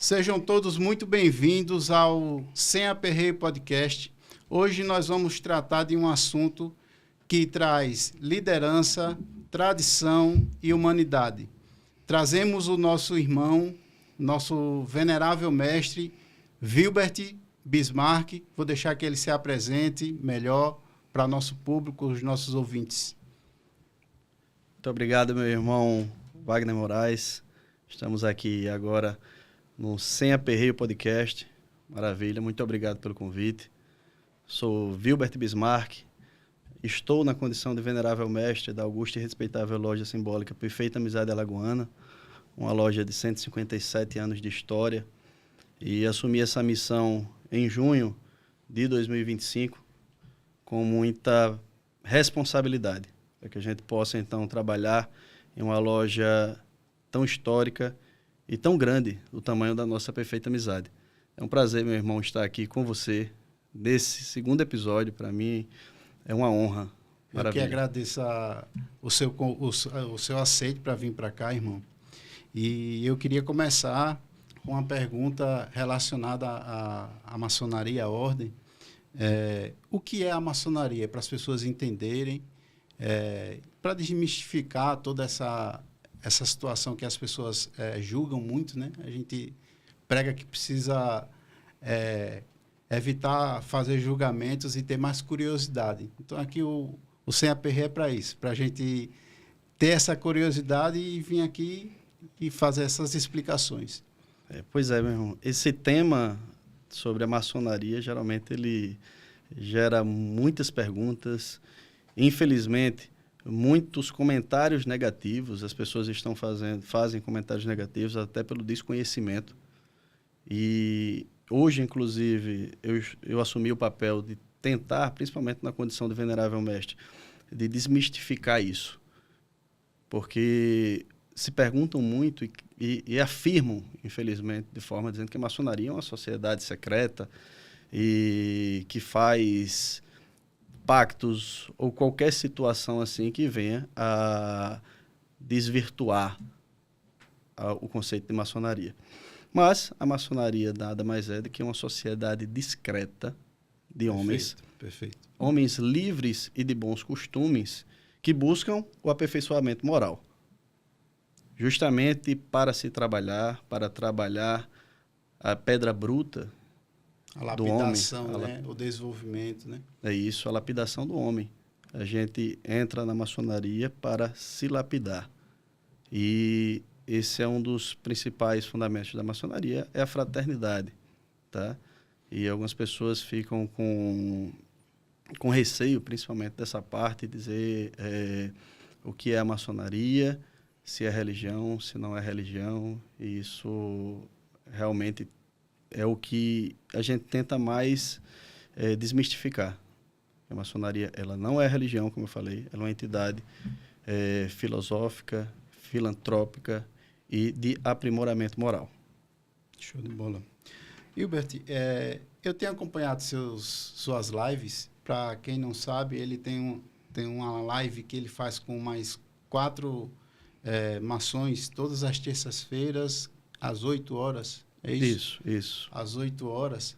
Sejam todos muito bem-vindos ao Sem Aperreio Podcast. Hoje nós vamos tratar de um assunto que traz liderança, tradição e humanidade. Trazemos o nosso irmão, nosso venerável mestre, Wilbert Bismarck. Vou deixar que ele se apresente melhor para nosso público, os nossos ouvintes. Muito obrigado, meu irmão Wagner Moraes. Estamos aqui agora no Sem Aperreio Podcast. Maravilha, muito obrigado pelo convite. Sou Wilbert Bismarck. Estou na condição de venerável mestre da augusta e respeitável loja simbólica Perfeita Amizade Alagoana, uma loja de 157 anos de história, e assumi essa missão em junho de 2025 com muita responsabilidade, para que a gente possa, então, trabalhar em uma loja tão histórica e tão grande, do tamanho da nossa Perfeita Amizade. É um prazer, meu irmão, estar aqui com você nesse segundo episódio. Para mim, é uma honra. Maravilha. Eu que agradeço o seu aceite para vir para cá, irmão. E eu queria começar com uma pergunta relacionada à maçonaria, à ordem. O que é a maçonaria? Para as pessoas entenderem, para desmistificar toda essa situação que as pessoas julgam muito, né? A gente prega que precisa evitar fazer julgamentos e ter mais curiosidade. Então, aqui o Sem Aperreio é para isso, para a gente ter essa curiosidade e vir aqui e fazer essas explicações. Pois é, meu irmão. Esse tema sobre a maçonaria, geralmente, ele gera muitas perguntas. Infelizmente, muitos comentários negativos. As pessoas fazem comentários negativos até pelo desconhecimento. E hoje, inclusive, eu assumi o papel de tentar, principalmente na condição de venerável mestre, de desmistificar isso. Porque se perguntam muito e afirmam, infelizmente, de forma dizendo que a maçonaria é uma sociedade secreta e que faz pactos ou qualquer situação assim que venha a desvirtuar o conceito de maçonaria. Mas a maçonaria nada mais é do que uma sociedade discreta de homens, homens livres e de bons costumes que buscam o aperfeiçoamento moral. Justamente para trabalhar a pedra bruta a lapidação, do homem, né? O desenvolvimento, né? É isso, a lapidação do homem. A gente entra na maçonaria para se lapidar. E esse é um dos principais fundamentos da maçonaria, é a fraternidade, tá? E algumas pessoas ficam com receio, principalmente dessa parte, de dizer o que é a maçonaria, se é religião, se não é religião. E isso realmente é o que a gente tenta mais desmistificar. A maçonaria, ela não é religião, como eu falei, ela é uma entidade filosófica, filantrópica e de aprimoramento moral. Show de bola. Wilbert, eu tenho acompanhado suas lives. Para quem não sabe, ele tem uma live que ele faz com mais 4 maçons todas as terças-feiras, às 8 horas. É isso? Isso. Às 8 horas.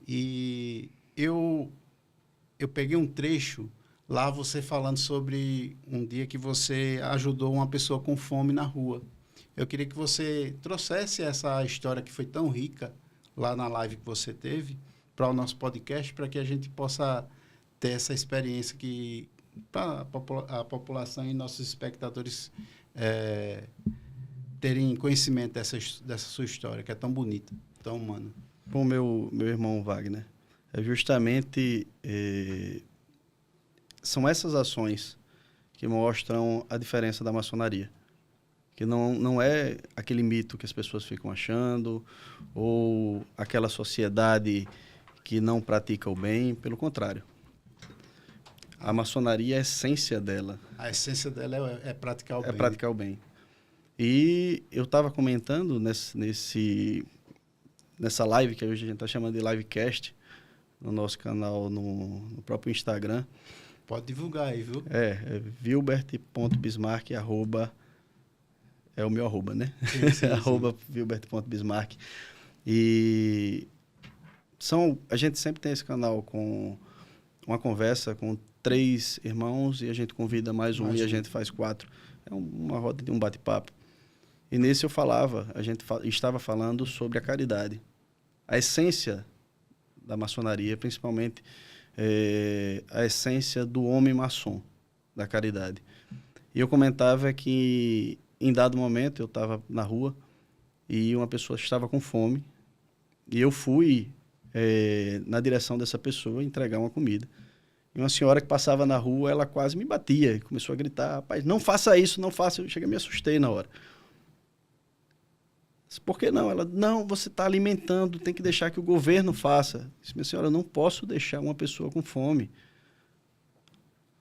E eu peguei um trecho lá, você falando sobre um dia que você ajudou uma pessoa com fome na rua. Eu queria que você trouxesse essa história que foi tão rica lá na live que você teve para o nosso podcast, para que a gente possa ter essa experiência para a população e nossos espectadores terem conhecimento dessa sua história, que é tão bonita, tão humana. Bom, meu irmão Wagner, justamente são essas ações que mostram a diferença da maçonaria. Que não é aquele mito que as pessoas ficam achando, ou aquela sociedade que não pratica o bem, pelo contrário. A maçonaria, a essência dela... A essência dela é praticar o bem. É praticar o bem. E eu estava comentando nessa live, que hoje a gente está chamando de livecast, no nosso canal, no próprio Instagram. Pode divulgar aí, viu? Wilbert.bismarck, é o meu arroba, né? Sim. Wilbert.bismarck. E a gente sempre tem esse canal com uma conversa com 3 irmãos e a gente convida mais um e a gente faz 4. É uma roda de um bate-papo. E nesse eu estava falando sobre a caridade. A essência da maçonaria, principalmente a essência do homem maçom, da caridade. E eu comentava que, em dado momento, eu estava na rua e uma pessoa estava com fome e eu fui na direção dessa pessoa entregar uma comida. E uma senhora que passava na rua, ela quase me batia e começou a gritar: rapaz, não faça isso, não faça. Eu cheguei e me assustei na hora. Por que não? Ela: não, você está alimentando, tem que deixar que o governo faça. Eu disse: minha senhora, eu não posso deixar uma pessoa com fome.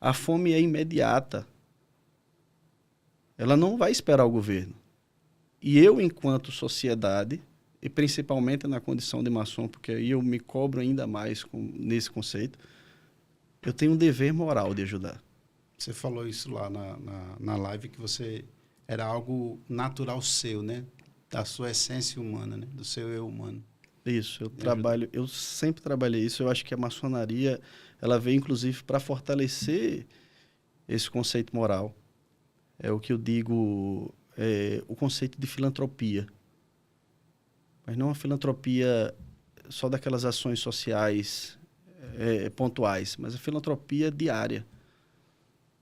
A fome é imediata. Ela não vai esperar o governo. E eu, enquanto sociedade, e principalmente na condição de maçom, porque aí eu me cobro ainda mais nesse conceito, eu tenho um dever moral de ajudar. Você falou isso lá na live, que você era algo natural seu, né? Da sua essência humana, né? Do seu eu humano. Isso, eu sempre trabalhei isso. Eu acho que a maçonaria, ela veio inclusive para fortalecer esse conceito moral. É o que eu digo, o conceito de filantropia. Mas não a filantropia só daquelas ações sociais pontuais, mas a filantropia diária.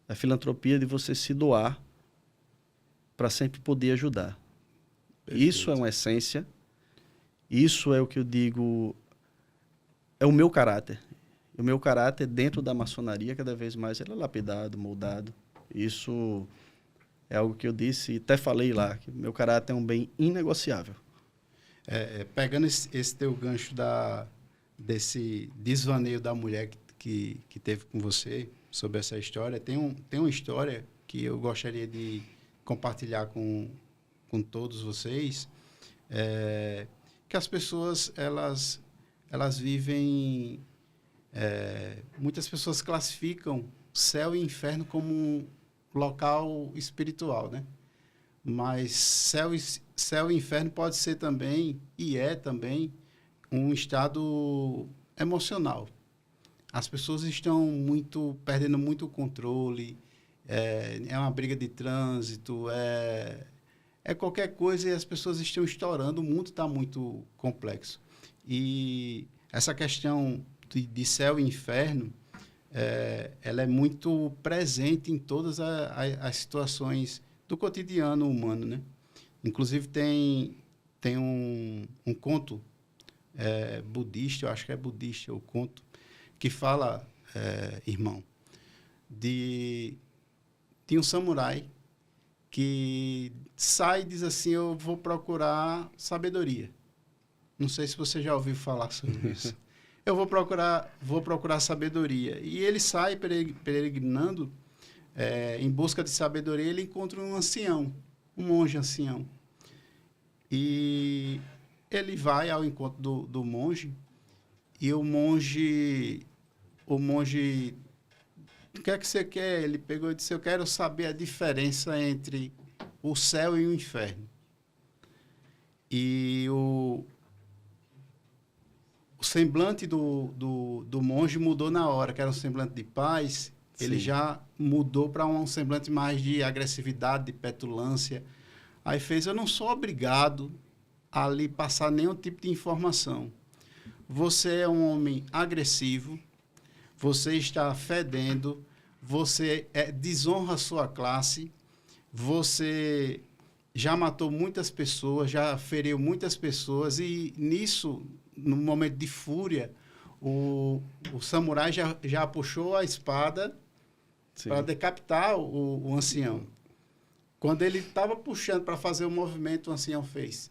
A filantropia de você se doar para sempre poder ajudar. Perfeito. Isso é uma essência. Isso é o que eu digo, é o meu caráter. O meu caráter dentro da maçonaria, cada vez mais, ele é lapidado, moldado. Isso é algo que eu disse e até falei lá, que o meu caráter é um bem inegociável. Pegando esse teu gancho desse desvaneio da mulher que teve com você, sobre essa história, tem uma história que eu gostaria de compartilhar com todos vocês, que as pessoas, elas vivem... muitas pessoas classificam céu e inferno como um local espiritual, né? Mas céu e inferno pode ser também, e é também, um estado emocional. As pessoas estão perdendo muito o controle, é uma briga de trânsito, é qualquer coisa, e as pessoas estão estourando, o mundo está muito complexo. E essa questão de céu e inferno, ela é muito presente em todas as situações do cotidiano humano, né? Inclusive tem um conto budista, eu acho que é budista o conto, que fala, irmão, de um samurai que sai e diz assim: eu vou procurar sabedoria. Não sei se você já ouviu falar sobre isso. Eu vou procurar sabedoria. E ele sai peregrinando em busca de sabedoria. Ele encontra um ancião, um monge ancião. E ele vai ao encontro do monge, e o monge, o que é que você quer? Ele pegou e disse: eu quero saber a diferença entre o céu e o inferno. E o semblante do monge mudou na hora, que era um semblante de paz. Sim. Ele já mudou para um semblante mais de agressividade, de petulância. Aí eu não sou obrigado a lhe passar nenhum tipo de informação. Você é um homem agressivo, você está fedendo, você desonra a sua classe, você já matou muitas pessoas, já feriu muitas pessoas, e nisso, no momento de fúria, o samurai já puxou a espada para decapitar o ancião. Quando ele estava puxando para fazer o movimento, o ancião fez: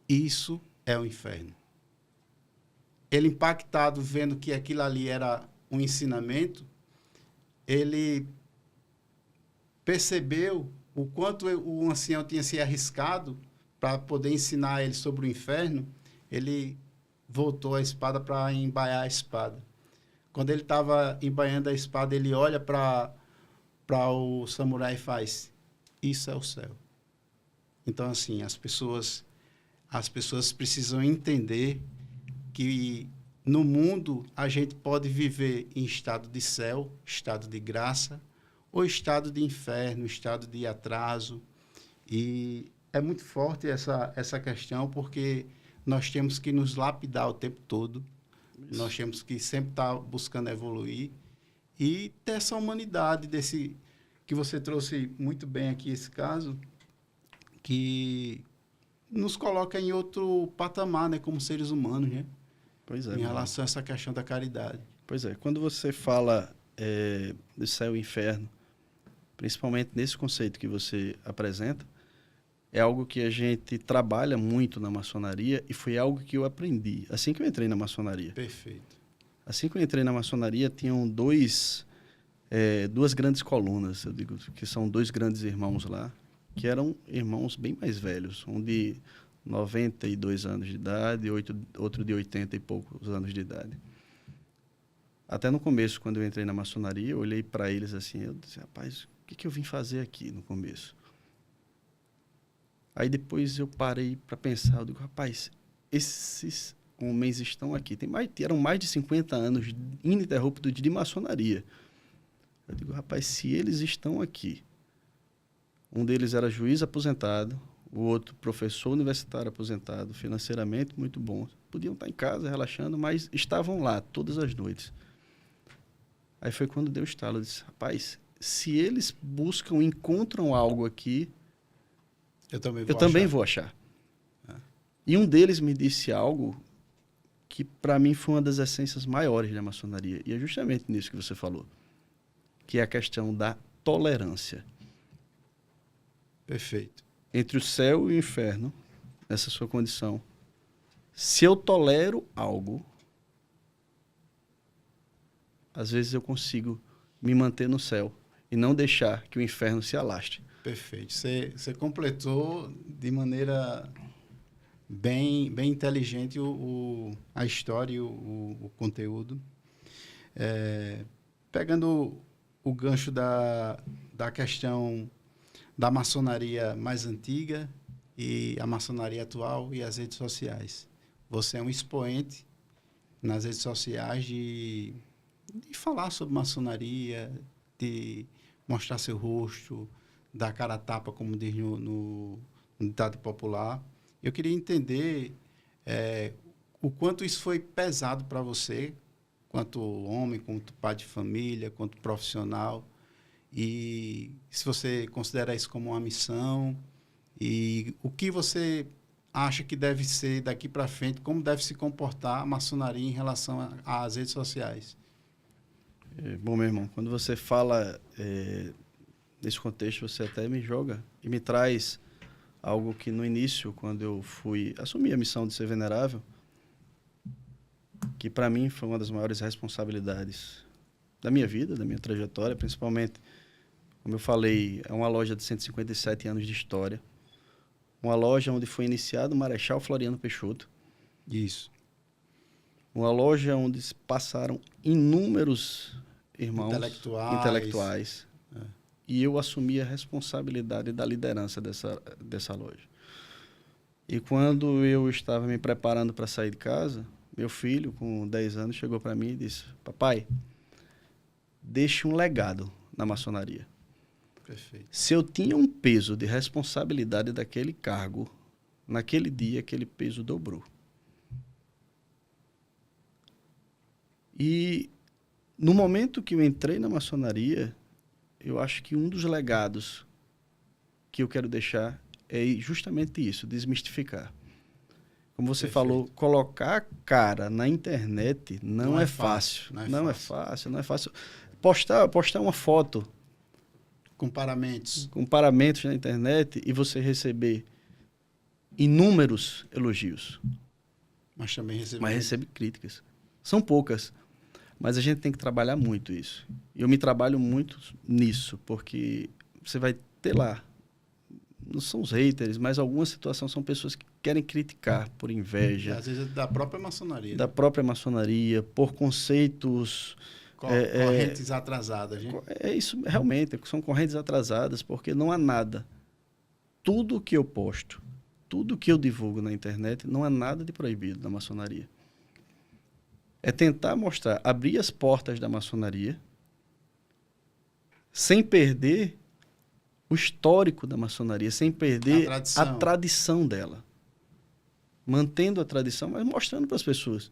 isso é o inferno. Ele, impactado, vendo que aquilo ali era um ensinamento, ele percebeu o quanto o ancião tinha se arriscado para poder ensinar ele sobre o inferno. Ele voltou a espada para embaiar a espada. Quando ele estava embaiando a espada, ele olha para o samurai e faz: isso é o céu. Então, assim, as pessoas, as pessoas precisam entender que no mundo a gente pode viver em estado de céu, estado de graça, ou estado de inferno, estado de atraso. E é muito forte essa questão, porque nós temos que nos lapidar o tempo todo. Isso. Nós temos que sempre estar buscando evoluir e ter essa humanidade desse que você trouxe muito bem aqui, esse caso, que nos coloca em outro patamar, né, como seres humanos, né? Pois é. Em relação a essa questão da caridade. Pois é. Quando você fala do céu e inferno, principalmente nesse conceito que você apresenta, é algo que a gente trabalha muito na maçonaria e foi algo que eu aprendi assim que eu entrei na maçonaria. Perfeito. Assim que eu entrei na maçonaria, tinham duas grandes colunas, eu digo que são dois grandes irmãos lá, que eram irmãos bem mais velhos, um de 92 anos de idade, outro de 80 e poucos anos de idade. Até no começo, quando eu entrei na maçonaria, eu olhei para eles assim, eu disse, rapaz, o que eu vim fazer aqui no começo? Aí depois eu parei para pensar, eu digo, rapaz, esses homens estão aqui, eram mais de 50 anos ininterruptos de maçonaria. Eu digo, rapaz, se eles estão aqui, um deles era juiz aposentado, o outro professor universitário aposentado, financeiramente muito bom, podiam estar em casa relaxando, mas estavam lá todas as noites. Aí foi quando deu o estalo, eu disse, rapaz, se eles buscam, encontram algo aqui, eu também vou achar. E um deles me disse algo que, para mim, foi uma das essências maiores da maçonaria. E é justamente nisso que você falou, que é a questão da tolerância. Perfeito. Entre o céu e o inferno, nessa sua condição, se eu tolero algo, às vezes eu consigo me manter no céu e não deixar que o inferno se alastre. Perfeito. Você completou de maneira bem inteligente a história e o conteúdo. Pegando o gancho da questão da maçonaria mais antiga e a maçonaria atual e as redes sociais. Você é um expoente nas redes sociais de falar sobre maçonaria, de mostrar seu rosto, dar cara a tapa, como diz no ditado popular. Eu queria entender o quanto isso foi pesado para você, quanto homem, quanto pai de família, quanto profissional, e se você considera isso como uma missão, e o que você acha que deve ser daqui para frente, como deve se comportar a maçonaria em relação às redes sociais. Bom, meu irmão, quando você fala nesse contexto, você até me joga e me traz algo que no início, quando eu assumi a missão de ser venerável, que para mim foi uma das maiores responsabilidades da minha vida, da minha trajetória, principalmente, como eu falei, é uma loja de 157 anos de história, uma loja onde foi iniciado o Marechal Floriano Peixoto. Isso. Uma loja onde passaram inúmeros irmãos intelectuais. E eu assumi a responsabilidade da liderança dessa loja. E quando eu estava me preparando para sair de casa, meu filho, com 10 anos, chegou para mim e disse, papai, deixe um legado na maçonaria. Perfeito. Se eu tinha um peso de responsabilidade daquele cargo, naquele dia, aquele peso dobrou. E no momento que eu entrei na maçonaria, eu acho que um dos legados que eu quero deixar é justamente isso, desmistificar. Como você falou, colocar a cara na internet não é fácil. Não é fácil. Postar uma foto com paramentos na internet e você receber inúmeros elogios. Mas também recebe críticas. São poucas. Mas a gente tem que trabalhar muito isso. Eu me trabalho muito nisso, porque você vai ter lá, não são os haters, mas algumas situações são pessoas que querem criticar por inveja. Às vezes da própria maçonaria. Da própria maçonaria, por conceitos... correntes atrasadas, né? Isso, realmente, são correntes atrasadas, porque não há nada. Tudo que eu posto tudo que eu divulgo na internet não há nada de proibido da maçonaria. É tentar mostrar, abrir as portas da maçonaria sem perder o histórico da maçonaria, sem perder a tradição dela. Mantendo a tradição, mas mostrando para as pessoas.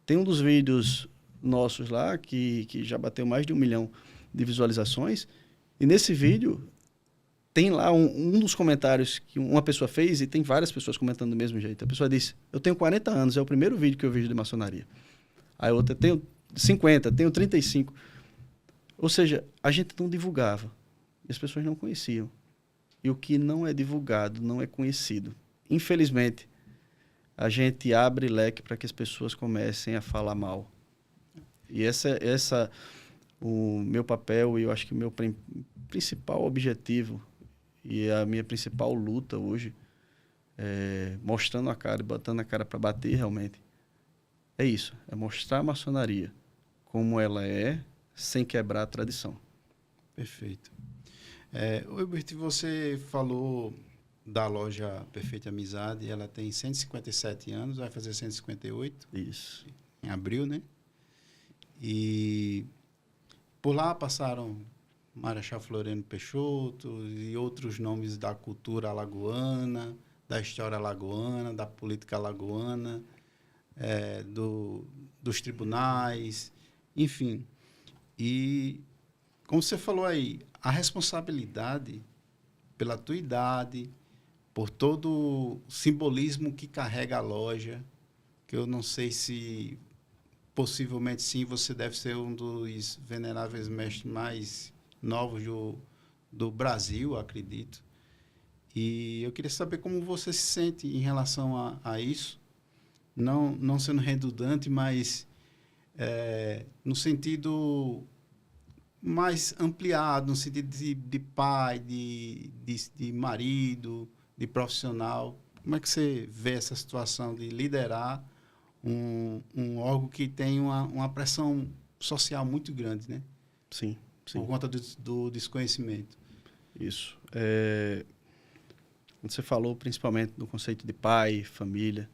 Tem um dos vídeos nossos lá que já bateu mais de 1 milhão de visualizações, e nesse vídeo tem lá um dos comentários que uma pessoa fez, e tem várias pessoas comentando do mesmo jeito. A pessoa disse: eu tenho 40 anos, é o primeiro vídeo que eu vejo de maçonaria. Aí outra: tenho 50, tenho 35. Ou seja, a gente não divulgava, e as pessoas não conheciam. E o que não é divulgado não é conhecido. Infelizmente, a gente abre leque para que as pessoas comecem a falar mal. E essa o meu papel, e eu acho que o meu principal objetivo e a minha principal luta hoje, mostrando a cara e botando a cara para bater realmente, é isso, é mostrar a maçonaria como ela é, sem quebrar a tradição. Perfeito. Herbert, você falou da loja Perfeita Amizade, ela tem 157 anos, vai fazer 158. Isso. Em abril, né? E por lá passaram Marechal Floriano Peixoto e outros nomes da cultura alagoana, da história alagoana, da política alagoana, dos tribunais, enfim. E, como você falou aí, a responsabilidade pela tua idade, por todo o simbolismo que carrega a loja, que eu não sei se, possivelmente sim, você deve ser um dos veneráveis mestres mais novos do Brasil, acredito. E eu queria saber como você se sente em relação a isso, não sendo redundante, mas no sentido mais ampliado, no sentido de pai, de marido, de profissional. Como é que você vê essa situação de liderar um órgão que tem uma pressão social muito grande, né? Sim, sim. Por conta do desconhecimento. Isso. Você falou principalmente do conceito de pai, família.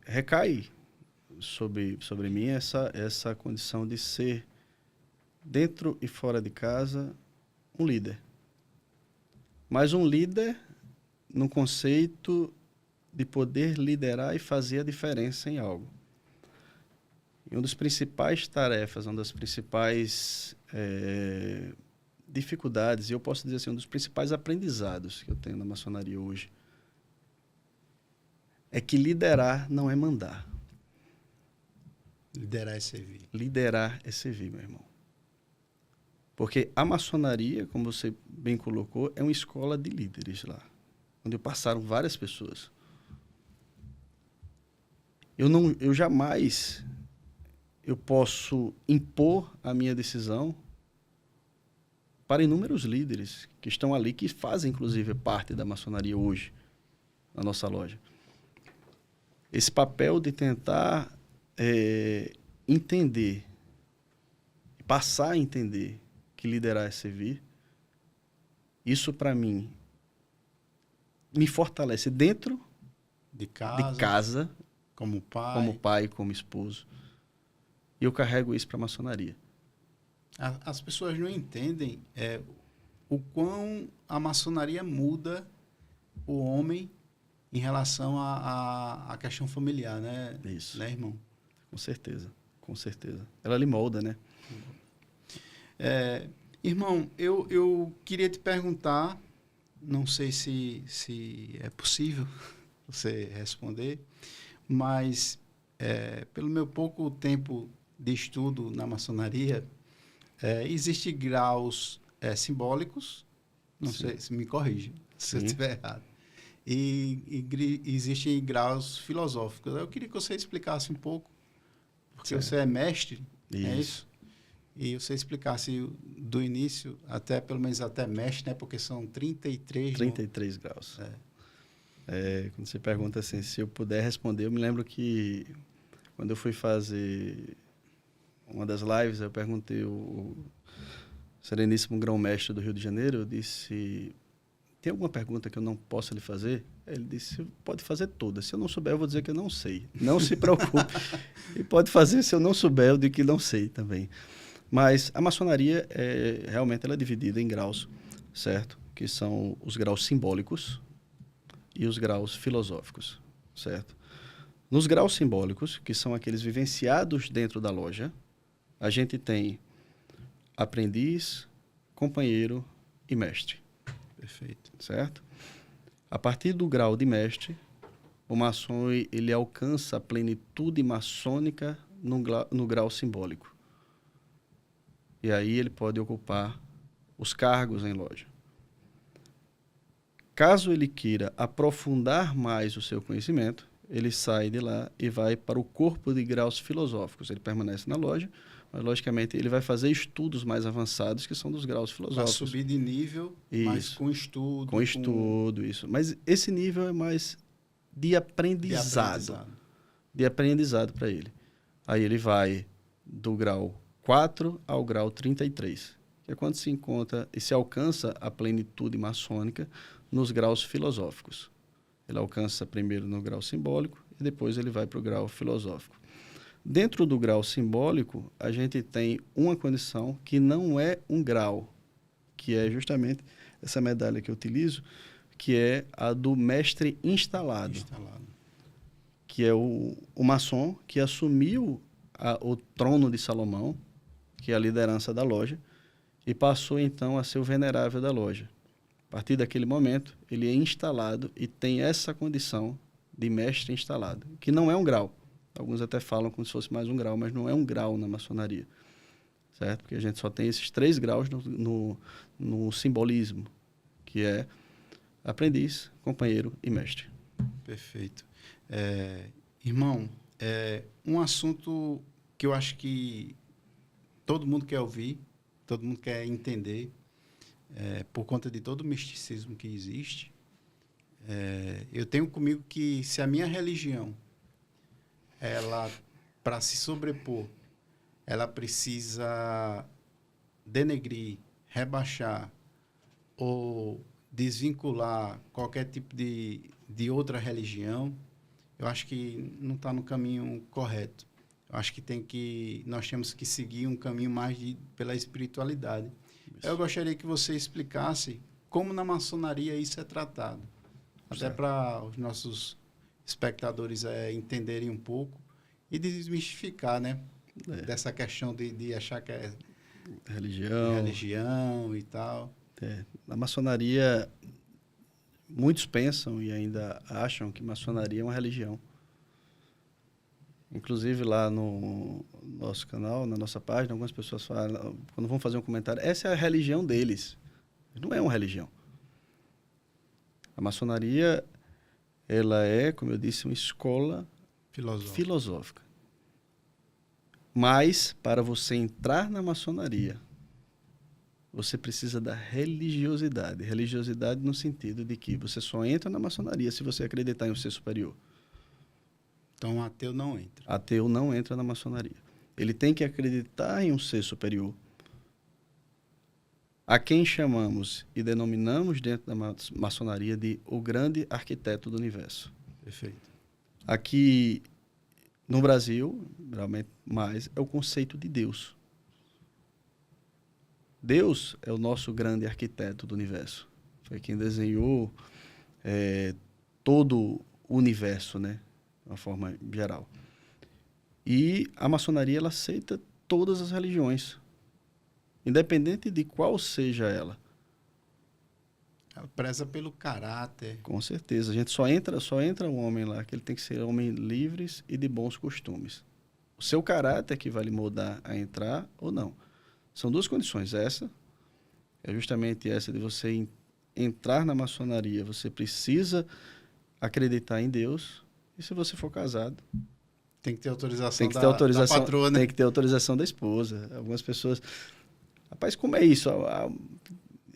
Recai sobre mim essa condição de ser, dentro e fora de casa, um líder. Mas um líder no conceito de poder liderar e fazer a diferença em algo. E uma das principais tarefas, uma das principais dificuldades, e eu posso dizer assim, um dos principais aprendizados que eu tenho na maçonaria hoje, é que liderar não é mandar. Liderar é servir. Liderar é servir, meu irmão. Porque a maçonaria, como você bem colocou, é uma escola de líderes lá, onde passaram várias pessoas. Eu jamais posso impor a minha decisão para inúmeros líderes que estão ali, que fazem, inclusive, parte da maçonaria hoje, na nossa loja. Esse papel de tentar entender, passar a entender que liderar é servir, isso, para mim, me fortalece dentro de casa, como pai, como esposo. E eu carrego isso para a maçonaria. As pessoas não entendem o quão a maçonaria muda o homem em relação à questão familiar, né? Isso. Né, irmão? Com certeza, com certeza. Ela lhe molda, né? Irmão, eu queria te perguntar, não sei se é possível você responder, mas pelo meu pouco tempo de estudo na maçonaria, existem graus simbólicos, não Sim. sei, se me corrija se eu estiver errado, e existem graus filosóficos. Eu queria que você explicasse um pouco, porque você é mestre, é isso? E você explicasse do início até, pelo menos até mestre, né? Porque são 33 graus. Quando você pergunta assim, se eu puder responder, eu me lembro que quando eu fui fazer uma das lives, eu perguntei o Sereníssimo Grão-Mestre do Rio de Janeiro, eu disse, tem alguma pergunta que eu não possa lhe fazer? Ele disse, pode fazer todas. Se eu não souber, eu vou dizer que eu não sei. Não se preocupe. E pode fazer, se eu não souber, eu digo que não sei também. Mas a maçonaria, realmente, ela é dividida em graus, certo? Que são os graus simbólicos e os graus filosóficos, certo? Nos graus simbólicos, que são aqueles vivenciados dentro da loja, a gente tem aprendiz, companheiro e mestre. Perfeito. Certo? A partir do grau de mestre, o maçom ele alcança a plenitude maçônica no grau simbólico. E aí ele pode ocupar os cargos em loja. Caso ele queira aprofundar mais o seu conhecimento, ele sai de lá e vai para o corpo de graus filosóficos. Ele permanece na loja, mas, logicamente, ele vai fazer estudos mais avançados, que são dos graus filosóficos. Para subir de nível, mas com estudo. Com estudo, isso. Mas esse nível é mais de aprendizado. De aprendizado para ele. Aí ele vai do grau 4 ao grau 33, que é quando se encontra e se alcança a plenitude maçônica nos graus filosóficos. Ele alcança primeiro no grau simbólico e depois ele vai para o grau filosófico. Dentro do grau simbólico, a gente tem uma condição que não é um grau, que é justamente essa medalha que eu utilizo, que é a do mestre instalado. Que é o maçom que assumiu o trono de Salomão, que é a liderança da loja, e passou então a ser o venerável da loja. A partir daquele momento, ele é instalado e tem essa condição de mestre instalado, que não é um grau. Alguns até falam como se fosse mais um grau, mas não é um grau na maçonaria, certo? Porque a gente só tem esses 3 graus no simbolismo, que é aprendiz, companheiro e mestre. Perfeito. Irmão, um assunto que eu acho que todo mundo quer ouvir, todo mundo quer entender, por conta de todo o misticismo que existe. Eu tenho comigo que se a minha religião, ela, para se sobrepor, ela precisa denegrir, rebaixar ou desvincular qualquer tipo de outra religião, eu acho que não está no caminho correto. Eu acho que nós temos que seguir um caminho mais pela espiritualidade. Isso. Eu gostaria que você explicasse como na maçonaria isso é tratado. Até para os nossos espectadores entenderem um pouco e desmistificar, né? Dessa questão de achar que é religião e tal. Na maçonaria, muitos pensam e ainda acham que maçonaria é uma religião. Inclusive lá no nosso canal, na nossa página, algumas pessoas falam, quando vão fazer um comentário, essa é a religião deles. Não é uma religião. A maçonaria, ela é, como eu disse, uma escola filosófica. Mas, para você entrar na maçonaria, você precisa da religiosidade. Religiosidade no sentido de que você só entra na maçonaria se você acreditar em um ser superior. Então, ateu não entra. Ateu não entra na maçonaria. Ele tem que acreditar em um ser superior, a quem chamamos e denominamos dentro da maçonaria de o grande arquiteto do universo. Perfeito. Aqui no Brasil, realmente mais, é o conceito de Deus. Deus é o nosso grande arquiteto do universo. Foi quem desenhou todo o universo, né? De uma forma geral. E a maçonaria, ela aceita todas as religiões, independente de qual seja ela. Ela preza pelo caráter. Com certeza. A gente só entra um homem lá, que ele tem que ser homem livres e de bons costumes. O seu caráter que vai lhe moldar a entrar ou não. São 2 condições. Essa é justamente essa de você entrar na maçonaria. Você precisa acreditar em Deus. E se você for casado, tem que ter autorização da patroa, né? Tem que ter autorização da esposa. Algumas pessoas... Rapaz, como é isso?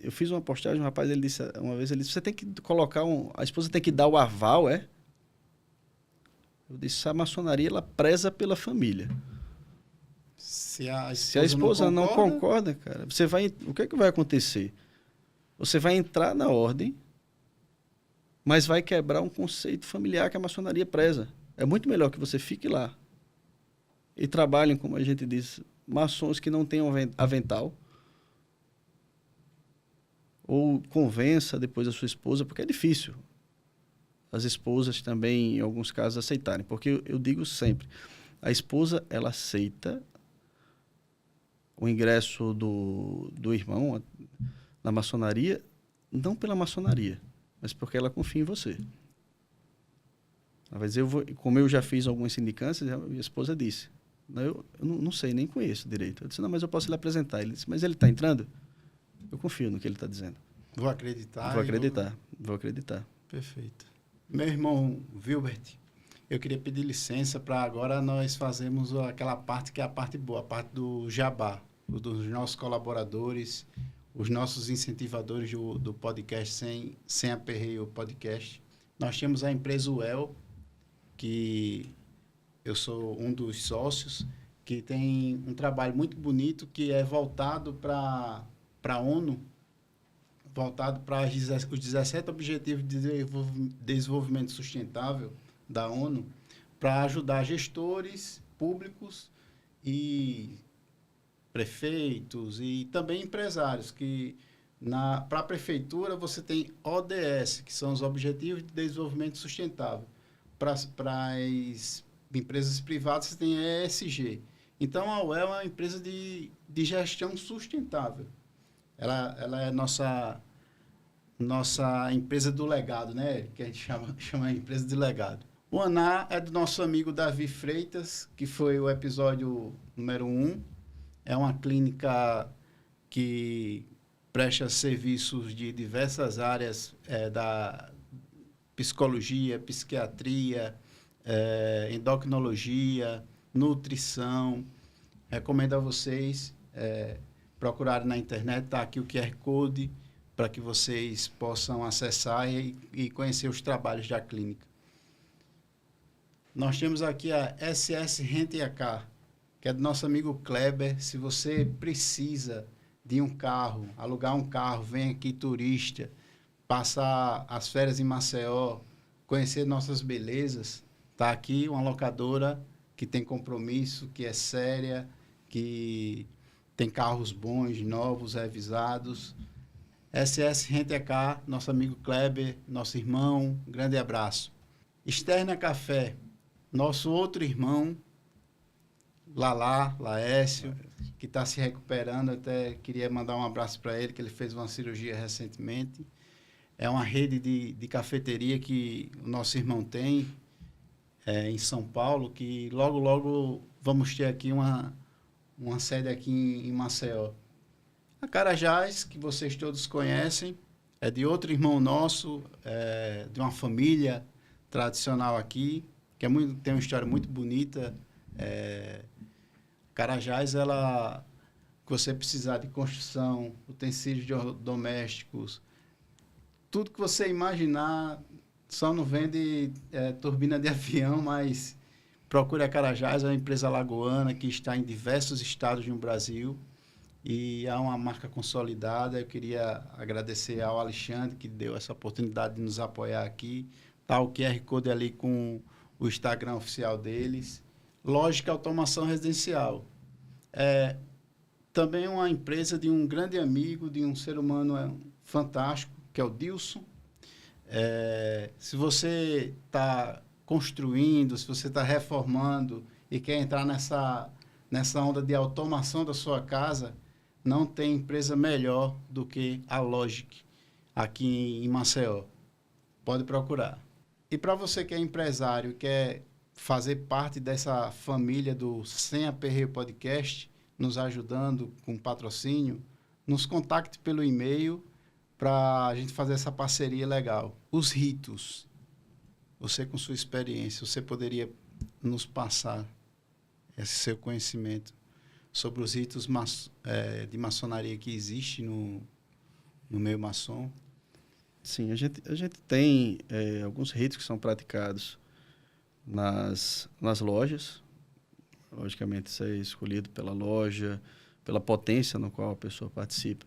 Eu fiz uma postagem, um rapaz, uma vez, ele disse, você tem que colocar a esposa tem que dar o aval, é? Eu disse, a maçonaria, ela preza pela família. Se a esposa não concorda, cara, o que é que vai acontecer? Você vai entrar na ordem, mas vai quebrar um conceito familiar que a maçonaria preza. É muito melhor que você fique lá e trabalhem, como a gente diz, maçons que não tenham avental, ou convença depois a sua esposa, porque é difícil as esposas também, em alguns casos, aceitarem. Porque eu digo sempre, a esposa, ela aceita o ingresso do irmão na maçonaria, não pela maçonaria, mas porque ela confia em você. Ela vai dizer, como eu já fiz algumas sindicâncias, a minha esposa disse, eu não sei, nem conheço direito. Eu disse, não, mas eu posso lhe apresentar. Ele disse, mas ele está entrando? Eu confio no que ele está dizendo. Vou acreditar. Vou acreditar. Perfeito. Meu irmão Wilbert, eu queria pedir licença para agora nós fazermos aquela parte que é a parte boa, a parte do jabá, dos nossos colaboradores, os nossos incentivadores do podcast Sem Aperreio Podcast. Nós temos a empresa UEL, que eu sou um dos sócios, que tem um trabalho muito bonito que é voltado para a ONU, voltado para os 17 Objetivos de Desenvolvimento Sustentável da ONU, para ajudar gestores públicos e prefeitos e também empresários, que para a prefeitura você tem ODS, que são os Objetivos de Desenvolvimento Sustentável. Para as empresas privadas você tem ESG. Então, a UEL é uma empresa de gestão sustentável. Ela é nossa empresa do legado, né? Que a gente chama a empresa de legado. O ANA é do nosso amigo Davi Freitas, que foi o episódio número 1. É uma clínica que presta serviços de diversas áreas da psicologia, psiquiatria, endocrinologia, nutrição. Recomendo a vocês procurarem na internet, está aqui o QR Code, para que vocês possam acessar e conhecer os trabalhos da clínica. Nós temos aqui a SS Rent a Car, que é do nosso amigo Kleber. Se você precisa de um carro, alugar um carro, vem aqui turista, passar as férias em Maceió, conhecer nossas belezas, está aqui uma locadora que tem compromisso, que é séria, que tem carros bons, novos, revisados. SS Rent a Car, nosso amigo Kleber, nosso irmão, um grande abraço. Externa Café, nosso outro irmão, Laécio, que está se recuperando. Até queria mandar um abraço para ele, que ele fez uma cirurgia recentemente. É uma rede de cafeteria que o nosso irmão tem em São Paulo, que logo, logo vamos ter aqui uma sede aqui em Maceió. A Carajás, que vocês todos conhecem, é de outro irmão nosso, de uma família tradicional aqui, que tem uma história muito bonita. Carajás, que você precisar de construção, utensílios domésticos, tudo que você imaginar, só não vende turbina de avião, mas procure a Carajás, é uma empresa alagoana que está em diversos estados no Brasil e é uma marca consolidada. Eu queria agradecer ao Alexandre, que deu essa oportunidade de nos apoiar aqui. Está o QR Code ali com o Instagram oficial deles. Lógica Automação Residencial. Também uma empresa de um grande amigo, de um ser humano fantástico, que é o Dilson. Se você está construindo, se você está reformando e quer entrar nessa onda de automação da sua casa, não tem empresa melhor do que a Logic, aqui em Maceió. Pode procurar. E para você que é empresário e quer fazer parte dessa família do Sem Aperreio Podcast, nos ajudando com patrocínio, nos contacte pelo e-mail para a gente fazer essa parceria legal. Os ritos. Você, com sua experiência, você poderia nos passar esse seu conhecimento sobre os ritos de maçonaria que existe no meio maçom? Sim, a gente tem alguns ritos que são praticados nas lojas. Logicamente, isso é escolhido pela loja, pela potência no qual a pessoa participa.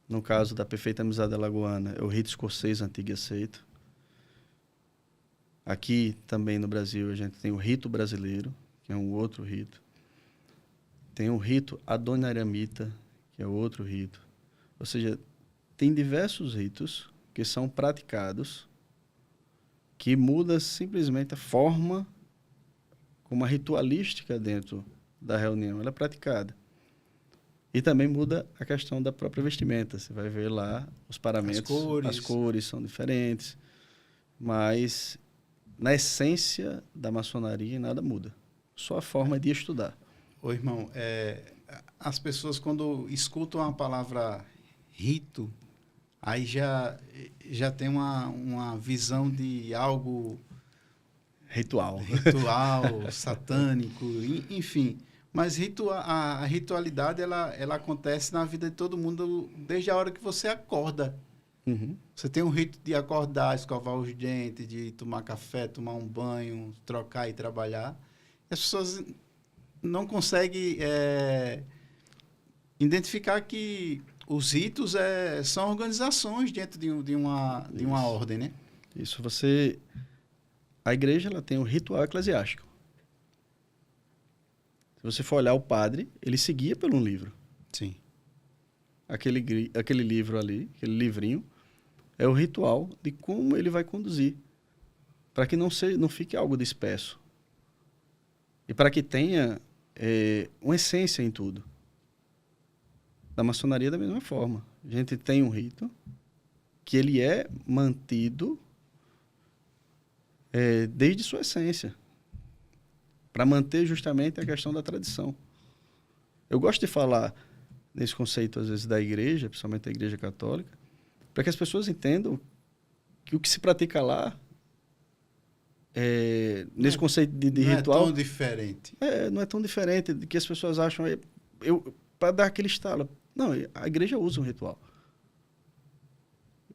No caso da Perfeita Amizade Alagoana, é o rito escocês antigo e aceito. Aqui também no Brasil a gente tem o rito brasileiro, que é um outro rito. Tem o rito adoniramita, que é outro rito. Ou seja, tem diversos ritos que são praticados que muda simplesmente a forma como a ritualística dentro da reunião ela é praticada. E também muda a questão da própria vestimenta. Você vai ver lá os paramentos, as cores são diferentes, mas na essência da maçonaria nada muda. Só a forma de estudar. Ô, irmão, as pessoas quando escutam a palavra rito, aí já tem uma visão de algo ritual, satânico, enfim. Mas a ritualidade ela acontece na vida de todo mundo desde a hora que você acorda. Uhum. Você tem um rito de acordar, escovar os dentes, de tomar café, tomar um banho, trocar e trabalhar. E as pessoas não conseguem identificar que os ritos são organizações dentro de uma ordem, né? Isso, a igreja ela tem um ritual eclesiástico. Se você for olhar o padre, ele seguia por um livro. Sim. Aquele livro ali, aquele livrinho, é o ritual de como ele vai conduzir. Para que não fique algo disperso. E para que tenha uma essência em tudo. Da maçonaria da mesma forma. A gente tem um rito que ele é mantido desde sua essência. Para manter justamente a questão da tradição. Eu gosto de falar nesse conceito, às vezes, da igreja, principalmente da igreja católica, para que as pessoas entendam que o que se pratica lá, nesse conceito de ritual... Não é tão diferente. Não é tão diferente do que as pessoas acham. Para dar aquele estalo. Não, a igreja usa um ritual.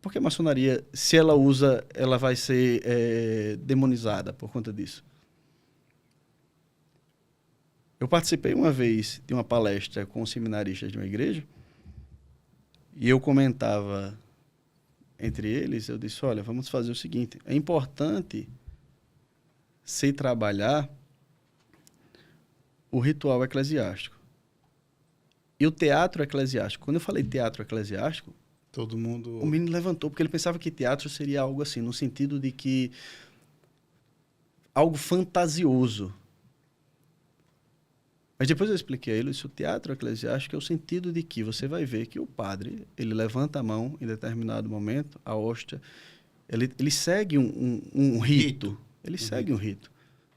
Por que a maçonaria, se ela usa, ela vai ser demonizada por conta disso? Eu participei uma vez de uma palestra com os seminaristas de uma igreja e eu comentava entre eles, eu disse, olha, vamos fazer o seguinte, é importante se trabalhar o ritual eclesiástico. E o teatro eclesiástico. Quando eu falei teatro eclesiástico, todo mundo... O menino levantou, porque ele pensava que teatro seria algo assim, no sentido de que algo fantasioso. Mas depois eu expliquei a ele, isso, o teatro eclesiástico é o sentido de que você vai ver que o padre, ele levanta a mão em determinado momento, a hóstia, ele segue um rito. Ele segue um rito.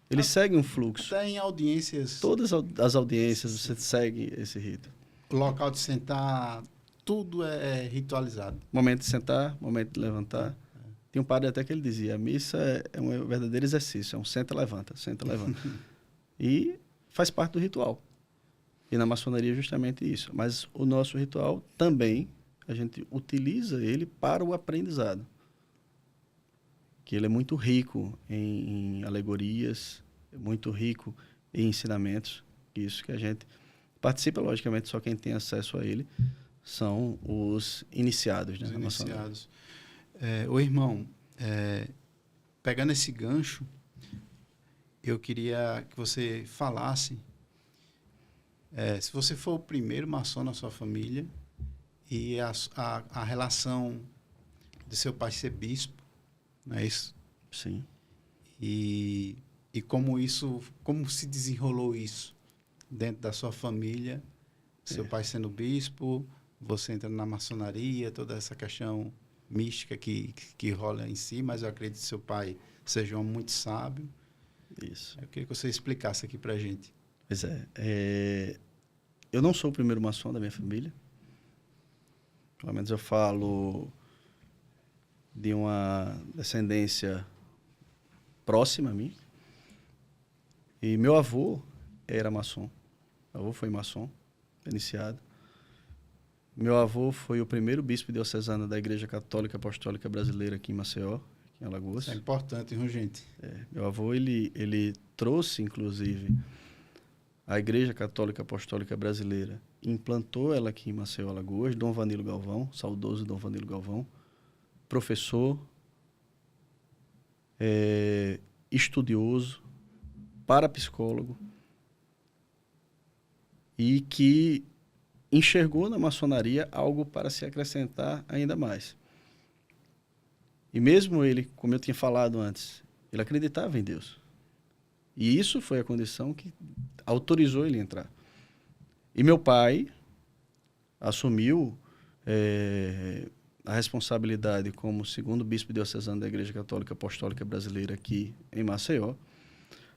Ele segue um fluxo. Até em audiências... Todas as audiências você segue esse rito. O local de sentar, tudo é ritualizado. Momento de sentar, momento de levantar. Tem um padre até que ele dizia, a missa é um verdadeiro exercício, é um senta-levanta, senta-levanta. E faz parte do ritual. E na maçonaria é justamente isso. Mas o nosso ritual também, a gente utiliza ele para o aprendizado. Que ele é muito rico em alegorias, é muito rico em ensinamentos. Isso que a gente participa, logicamente, só quem tem acesso a ele são os iniciados, né, os na maçonaria. Iniciados. Ô, irmão, pegando esse gancho, eu queria que você falasse, se você for o primeiro maçom na sua família e a relação de seu pai ser bispo, não é isso? Sim. E como se desenrolou isso dentro da sua família, seu pai sendo bispo, você entrando na maçonaria, toda essa questão mística que rola em si, mas eu acredito que seu pai seja um homem muito sábio. Isso. Eu queria que você explicasse aqui pra gente. Pois eu não sou o primeiro maçom da minha família. Pelo menos eu falo de uma descendência próxima a mim. E meu avô era maçom. Meu avô foi maçom, iniciado. Meu avô foi o primeiro bispo diocesano da Igreja Católica Apostólica Brasileira aqui em Maceió, aqui em Alagoas. Isso é importante, viu, gente? Meu avô, ele trouxe, inclusive, a Igreja Católica Apostólica Brasileira, implantou ela aqui em Maceió, Alagoas, Dom Vanilo Galvão, saudoso Dom Vanilo Galvão, professor, estudioso, parapsicólogo, e que enxergou na maçonaria algo para se acrescentar ainda mais. E mesmo ele, como eu tinha falado antes, ele acreditava em Deus. E isso foi a condição que autorizou ele a entrar. E meu pai assumiu a responsabilidade como segundo bispo diocesano da Igreja Católica Apostólica Brasileira aqui em Maceió,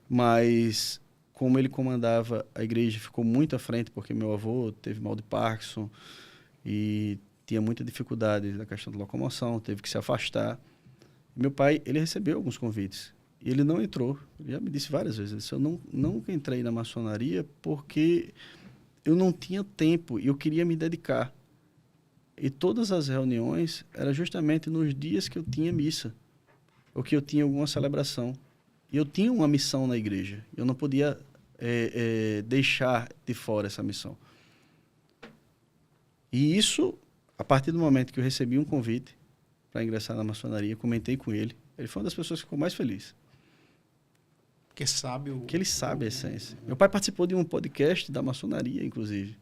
mas como ele comandava a igreja, ficou muito à frente, porque meu avô teve mal de Parkinson e tinha muita dificuldade na questão da locomoção, teve que se afastar. Meu pai, ele recebeu alguns convites e ele não entrou. Ele já me disse várias vezes, ele disse, eu nunca entrei na maçonaria porque eu não tinha tempo e eu queria me dedicar. E todas as reuniões eram justamente nos dias que eu tinha missa, ou que eu tinha alguma celebração. E eu tinha uma missão na igreja. Eu não podia deixar de fora essa missão. E isso, a partir do momento que eu recebi um convite para ingressar na maçonaria, comentei com ele. Ele foi uma das pessoas que ficou mais feliz. Porque sabe o... Porque ele sabe a essência. Meu pai participou de um podcast da maçonaria, inclusive,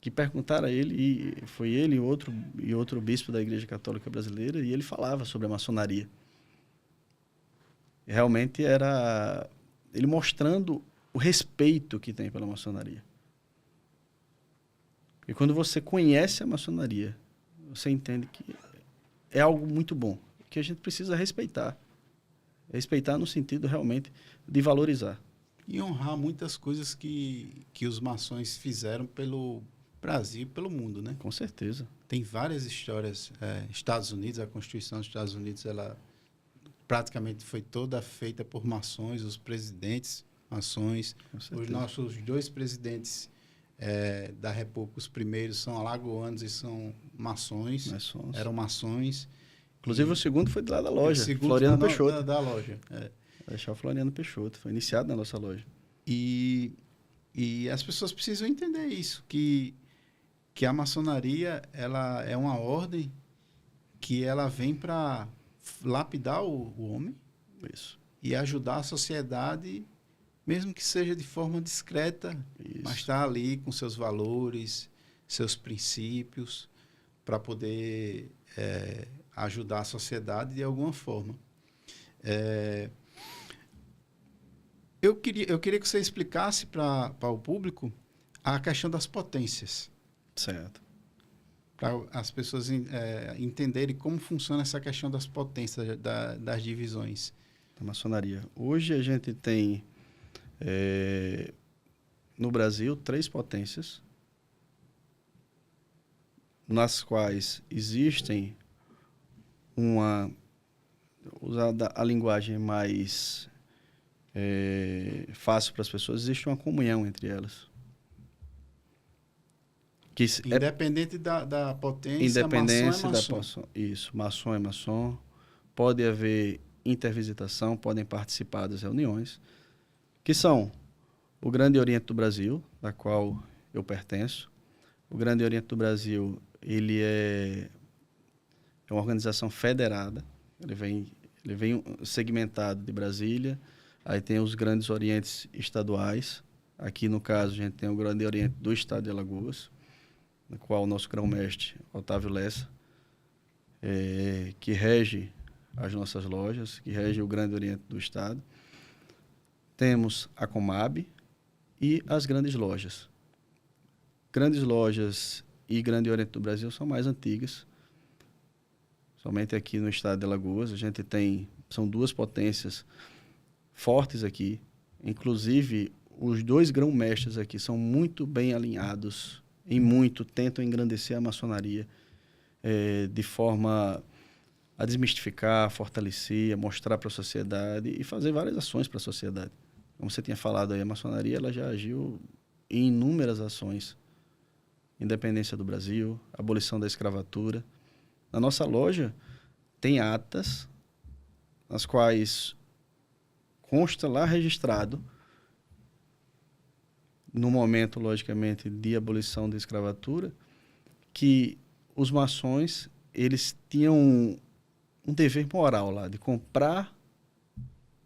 que perguntaram a ele, e foi ele e outro bispo da Igreja Católica Brasileira, e ele falava sobre a maçonaria. Realmente era ele mostrando o respeito que tem pela maçonaria. E quando você conhece a maçonaria, você entende que é algo muito bom, que a gente precisa respeitar. Respeitar no sentido realmente de valorizar. E honrar muitas coisas que os maçons fizeram pelo Brasil e pelo mundo, né? Com certeza. Tem várias histórias. Estados Unidos, a Constituição dos Estados Unidos, ela praticamente foi toda feita por maçons, os presidentes maçons. Os nossos 2 presidentes da República, os primeiros, são alagoanos e são maçons. Eram mações. Inclusive, o segundo foi lá da loja, Floriano Peixoto. Da loja. Deixar o Floriano Peixoto. Foi iniciado na nossa loja. E as pessoas precisam entender isso, que a maçonaria ela é uma ordem que ela vem para lapidar o homem. Isso. E ajudar a sociedade, mesmo que seja de forma discreta, mas está ali com seus valores, seus princípios, para poder ajudar a sociedade de alguma forma. Eu queria que você explicasse para o público a questão das potências. Certo. Para as pessoas entenderem como funciona essa questão das potências, das divisões. Da maçonaria. Hoje a gente tem, no Brasil, 3 potências, nas quais existem usada a linguagem mais fácil para as pessoas, existe uma comunhão entre elas. Que independente da potência, independência maçom é maçom. Isso, maçom é maçom. Pode haver intervisitação, podem participar das reuniões, que são o Grande Oriente do Brasil, da qual eu pertenço. O Grande Oriente do Brasil, ele é uma organização federada, ele vem segmentado de Brasília, aí tem os Grandes Orientes estaduais, aqui no caso a gente tem o Grande Oriente do Estado de Alagoas, no qual o nosso grão-mestre, Otávio Lessa, que rege as nossas lojas, que rege o Grande Oriente do Estado. Temos a Comab e as grandes lojas. Grandes lojas e Grande Oriente do Brasil são mais antigas. Somente aqui no estado de Alagoas a gente são 2 potências fortes aqui. Inclusive, os 2 grão-mestres aqui são muito bem alinhados, tentam engrandecer a maçonaria de forma a desmistificar, a fortalecer, a mostrar para a sociedade e fazer várias ações para a sociedade. Como você tinha falado aí, a maçonaria ela já agiu em inúmeras ações. Independência do Brasil, abolição da escravatura. Na nossa loja tem atas nas quais consta lá registrado, no momento, logicamente, de abolição da escravatura, que os maçons eles tinham um dever moral lá, de comprar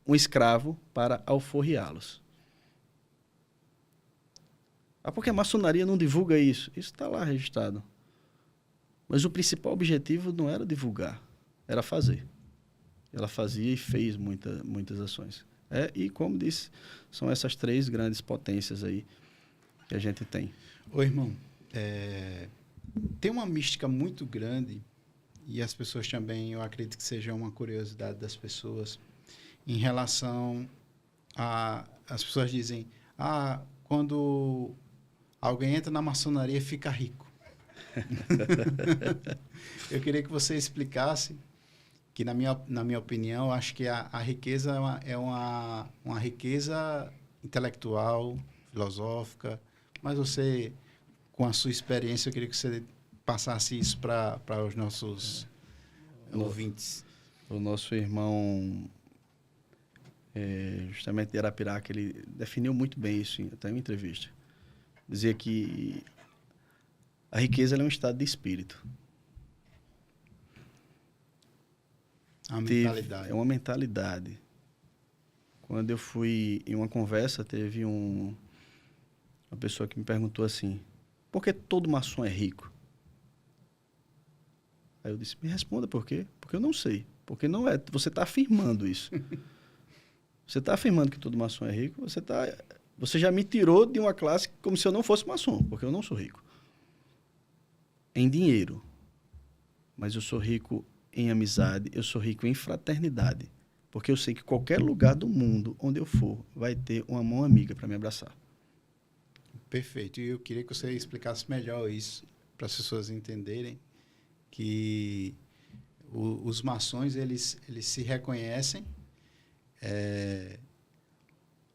um escravo para alforriá-los. Porque a maçonaria não divulga isso? Isso está lá registrado. Mas o principal objetivo não era divulgar, era fazer. Ela fazia e fez muitas ações. E, como disse, são essas 3 grandes potências aí que a gente tem. Ô, irmão, tem uma mística muito grande, e as pessoas também, eu acredito que seja uma curiosidade das pessoas, em relação a... As pessoas dizem, quando alguém entra na maçonaria, fica rico. Eu queria que você explicasse que, na minha opinião, acho que a riqueza é uma riqueza intelectual, filosófica, mas você, com a sua experiência, eu queria que você passasse isso para os nossos ouvintes. O nosso irmão, justamente de Arapiraca, ele definiu muito bem isso, até em uma entrevista. Dizia que a riqueza é um estado de espírito. A mentalidade. É uma mentalidade. Quando eu fui em uma conversa, teve uma pessoa que me perguntou assim, por que todo maçom é rico? Aí eu disse, me responda por quê? Porque eu não sei. Porque não é. Você está afirmando isso. Você está afirmando que todo maçom é rico, você já me tirou de uma classe como se eu não fosse maçom, porque eu não sou rico. Em dinheiro. Mas eu sou rico em amizade, eu sou rico em fraternidade. Porque eu sei que qualquer lugar do mundo, onde eu for, vai ter uma mão amiga para me abraçar. Perfeito. E eu queria que você explicasse melhor isso, para as pessoas entenderem que os maçons, eles se reconhecem.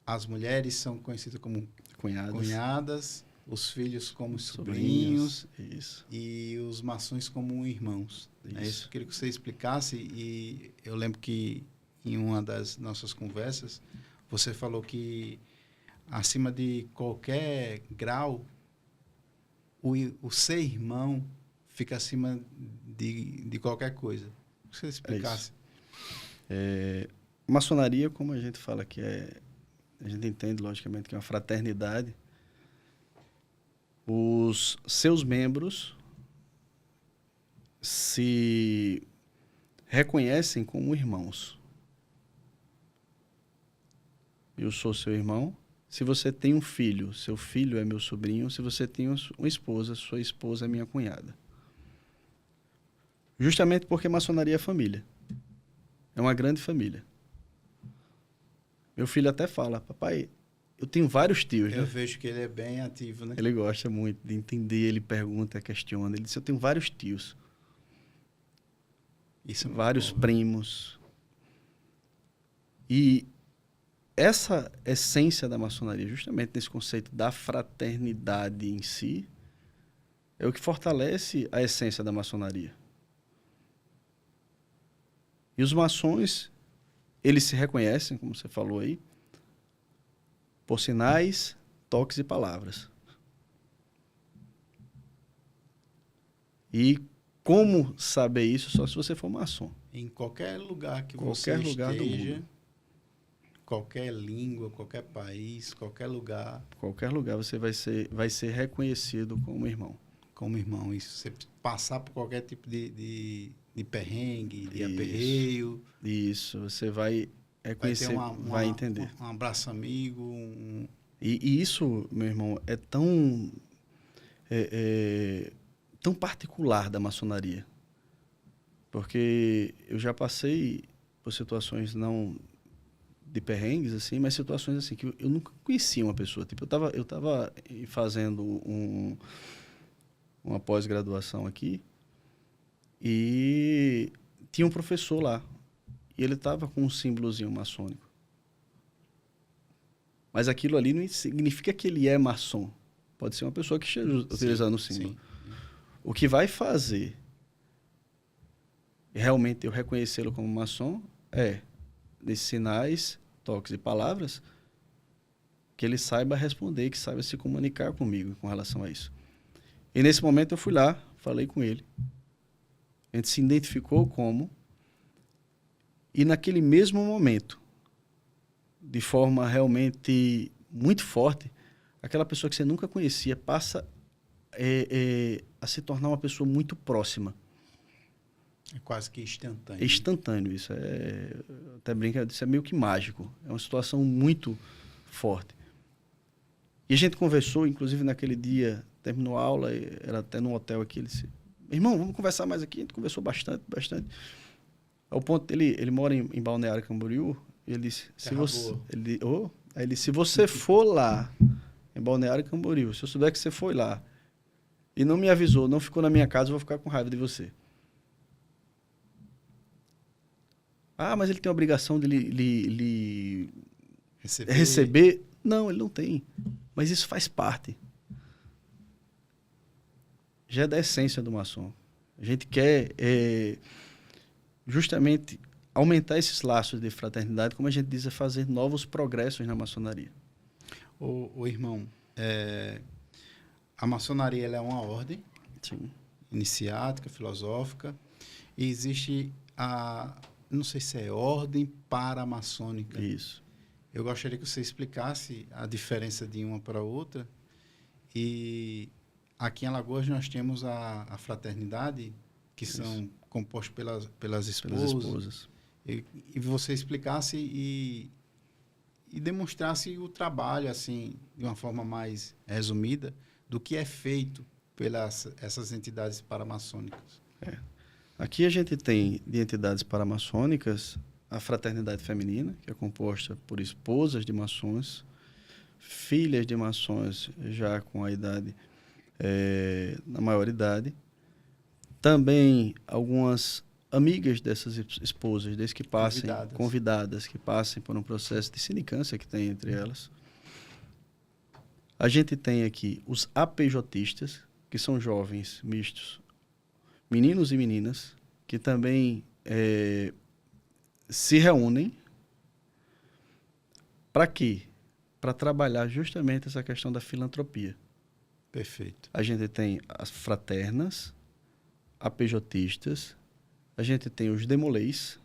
As mulheres são conhecidas como cunhadas, os filhos como sobrinhos isso. E os maçons como irmãos. Isso. É isso que eu queria que você explicasse. E eu lembro que em uma das nossas conversas você falou que acima de qualquer grau o ser irmão fica acima de qualquer coisa. Que você explicasse. Maçonaria, como a gente fala que a gente entende logicamente que é uma fraternidade. Os seus membros se reconhecem como irmãos. Eu sou seu irmão. Se você tem um filho, seu filho é meu sobrinho. Se você tem uma esposa, sua esposa é minha cunhada. Justamente porque maçonaria é família. É uma grande família. Meu filho até fala, papai, eu tenho vários tios. Eu vejo que ele é bem ativo, né? Ele gosta muito de entender, ele pergunta, questiona. Ele diz, eu tenho vários tios. Isso é vários primos. E essa essência da maçonaria, justamente nesse conceito da fraternidade em si, é o que fortalece a essência da maçonaria. E os maçons, eles se reconhecem, como você falou aí, por sinais, toques e palavras. E como saber isso só se você for maçom? Em qualquer lugar que qualquer você lugar esteja, do mundo. Qualquer língua, qualquer país, qualquer lugar. Qualquer lugar você vai ser reconhecido como irmão. Como irmão. Isso, você passar por qualquer tipo de perrengue, de aperreio. Isso, você vai reconhecer, vai entender. Um abraço amigo. E isso, meu irmão, é tão particular da maçonaria. Porque eu já passei por situações não de perrengues, assim, mas situações assim que eu nunca conhecia uma pessoa. Tipo, eu tava fazendo uma pós-graduação aqui e tinha um professor lá. E ele estava com um símbolozinho maçônico. Mas aquilo ali não significa que ele é maçom. Pode ser uma pessoa que esteja utilizando o símbolo. Sim. O que vai fazer realmente eu reconhecê-lo como maçom nesses sinais, toques e palavras, que ele saiba responder, que saiba se comunicar comigo com relação a isso. E nesse momento eu fui lá, falei com ele. A gente se identificou como... E naquele mesmo momento, de forma realmente muito forte, aquela pessoa que você nunca conhecia passa a se tornar uma pessoa muito próxima. É quase que instantâneo. É instantâneo isso. Até brinca, isso é meio que mágico. É uma situação muito forte. E a gente conversou, inclusive naquele dia, terminou a aula, era até num hotel aqui, ele disse, irmão, vamos conversar mais aqui. A gente conversou bastante. Ao ponto dele, ele mora em Balneário Camboriú, e ele disse, se você for lá, em Balneário Camboriú, se eu souber que você foi lá, e não me avisou, não ficou na minha casa, eu vou ficar com raiva de você. Ah, mas ele tem a obrigação de lhe receber? Não, ele não tem. Mas isso faz parte. Já é da essência do maçom. A gente quer justamente aumentar esses laços de fraternidade, como a gente diz, é fazer novos progressos na maçonaria. Ô irmão, a maçonaria ela é uma ordem. Sim. Iniciática, filosófica, e existe não sei se é ordem paramaçônica. Isso. Eu gostaria que você explicasse a diferença de uma para outra. E aqui em Alagoas nós temos a fraternidade, que Isso. são compostos pelas esposas. E você explicasse e demonstrasse o trabalho, assim, de uma forma mais resumida, do que é feito pelas essas entidades paramaçônicas. Aqui a gente tem, de entidades paramaçônicas, a fraternidade feminina, que é composta por esposas de maçons, filhas de maçons já com a idade, na maioridade. Também algumas amigas dessas esposas, desde que passem, convidadas, que passem por um processo de sindicância que tem entre elas. A gente tem aqui os APJistas, que são jovens mistos, meninos e meninas, que também se reúnem. Para quê? Para trabalhar justamente essa questão da filantropia. Perfeito. A gente tem as fraternas, APJistas, a gente tem os demolês,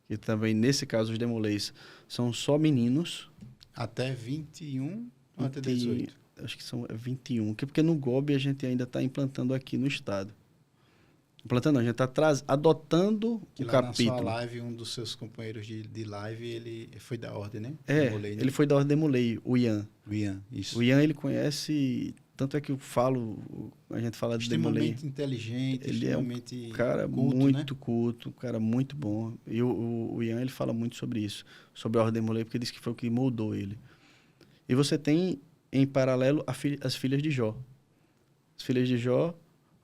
que também, nesse caso, os demolês são só meninos. Até 21 ou até 18? Acho que são 21, porque no GOB a gente ainda está implantando aqui no estado. Implantando, a gente está adotando que o lá capítulo. Na sua live, um dos seus companheiros de live, ele foi da ordem, né? Demolei, né? Ele foi da ordem Demolei, o Ian. O Ian, isso. O Ian, ele conhece, tanto é que eu falo, a gente fala de Demolei. Extremamente inteligente, ele extremamente é um cara culto, muito né? culto, um cara muito bom. E o Ian, ele fala muito sobre isso, sobre a ordem Demolei, porque ele disse que foi o que moldou ele. E você tem, em paralelo, as filhas de Jó. As filhas de Jó,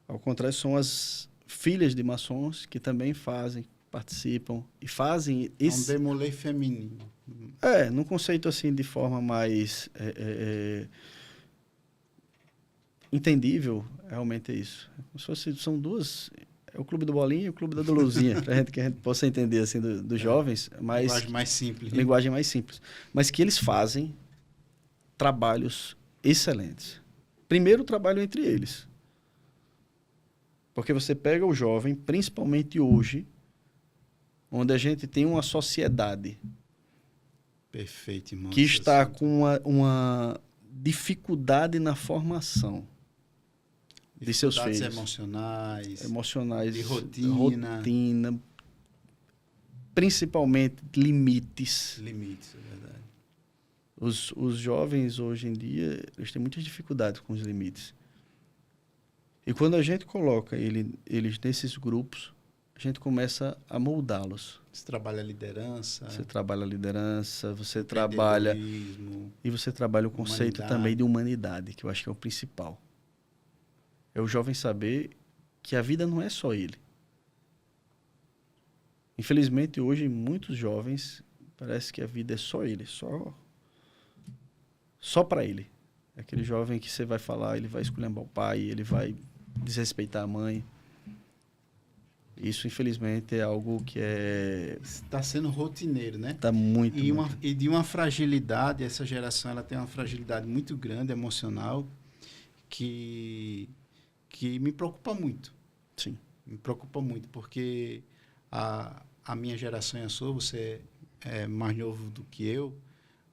ao contrário, são as filhas de maçons que também participam e fazem esse... É um demolei feminino. Num conceito assim de forma mais entendível, realmente é isso. São duas, é o Clube do Bolinha e o Clube da Doluzinha, que a gente possa entender assim dos jovens, mas linguagem mais simples. Linguagem mais simples, mas que eles fazem trabalhos excelentes. Primeiro, o trabalho entre eles. Porque você pega o jovem, principalmente hoje, onde a gente tem uma sociedade perfeito, irmão, que está com uma dificuldade na formação de seus filhos. Emocionais, de rotina, principalmente limites. Limites, é verdade. Os jovens, hoje em dia, eles têm muitas dificuldades com os limites. E quando a gente coloca eles nesses grupos, a gente começa a moldá-los. Você trabalha a liderança. Você trabalha a liderança, você trabalha... E você trabalha o conceito também de humanidade, que eu acho que é o principal. É o jovem saber que a vida não é só ele. Infelizmente, hoje, muitos jovens, parece que a vida é só ele, só para ele. É aquele jovem que você vai falar, ele vai esculhambar o pai, ele vai desrespeitar a mãe. Isso, infelizmente, é algo que está sendo rotineiro, né? Está muito. E de uma fragilidade, essa geração ela tem uma fragilidade muito grande, emocional, que me preocupa muito. Sim. Me preocupa muito, porque a minha geração e a sua, você mais novo do que eu,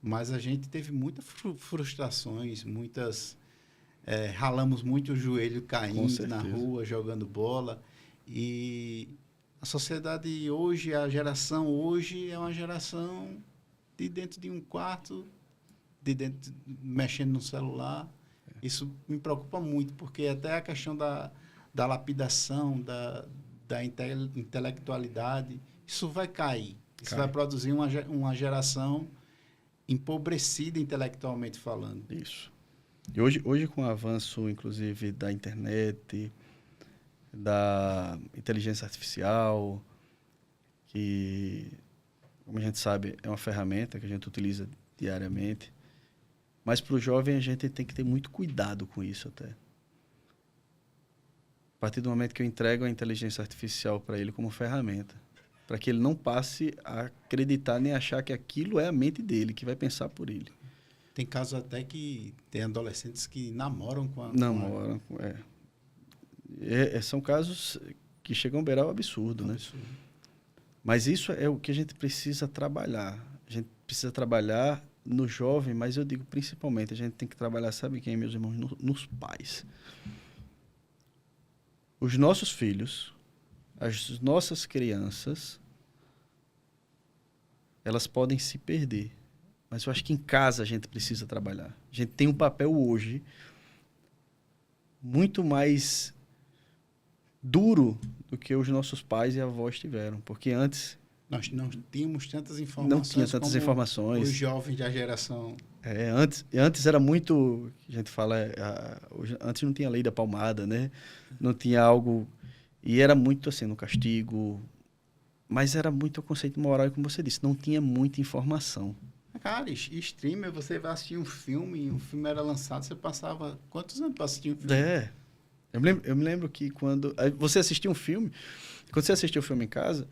mas a gente teve muitas frustrações, ralamos muito o joelho caindo na rua, jogando bola. E a sociedade hoje, a geração hoje é uma geração de dentro de um quarto, mexendo no celular. Isso me preocupa muito, porque até a questão da lapidação, da intelectualidade, isso vai cair. Isso vai produzir uma geração empobrecida intelectualmente falando. Isso. E hoje com o avanço, inclusive, da internet, da inteligência artificial, que, como a gente sabe, é uma ferramenta que a gente utiliza diariamente, mas para o jovem a gente tem que ter muito cuidado com isso até. A partir do momento que eu entrego a inteligência artificial para ele como ferramenta, para que ele não passe a acreditar nem achar que aquilo é a mente dele, que vai pensar por ele. Tem casos até que tem adolescentes que namoram com a... Namoram, são casos que chegam a beirar o absurdo, né? Absurdo. Mas isso é o que a gente precisa trabalhar. A gente precisa trabalhar no jovem, mas eu digo principalmente, a gente tem que trabalhar, sabe quem, meus irmãos? Nos pais. Os nossos filhos, as nossas crianças, elas podem se perder. Mas eu acho que em casa a gente precisa trabalhar. A gente tem um papel hoje muito mais duro do que os nossos pais e avós tiveram. Porque antes... Nós não tínhamos tantas informações. Não tinha tantas informações. Os jovens da geração... Antes era muito... A gente fala... Antes não tinha lei da palmada, né? Não tinha algo... E era muito assim, no castigo. Mas era muito o conceito moral, e como você disse, não tinha muita informação. Cara, streamer, você vai assistir um filme, o filme era lançado, você passava quantos anos para assistir um filme? Eu me lembro que quando... Você assistia um filme, quando você assistia o filme em casa,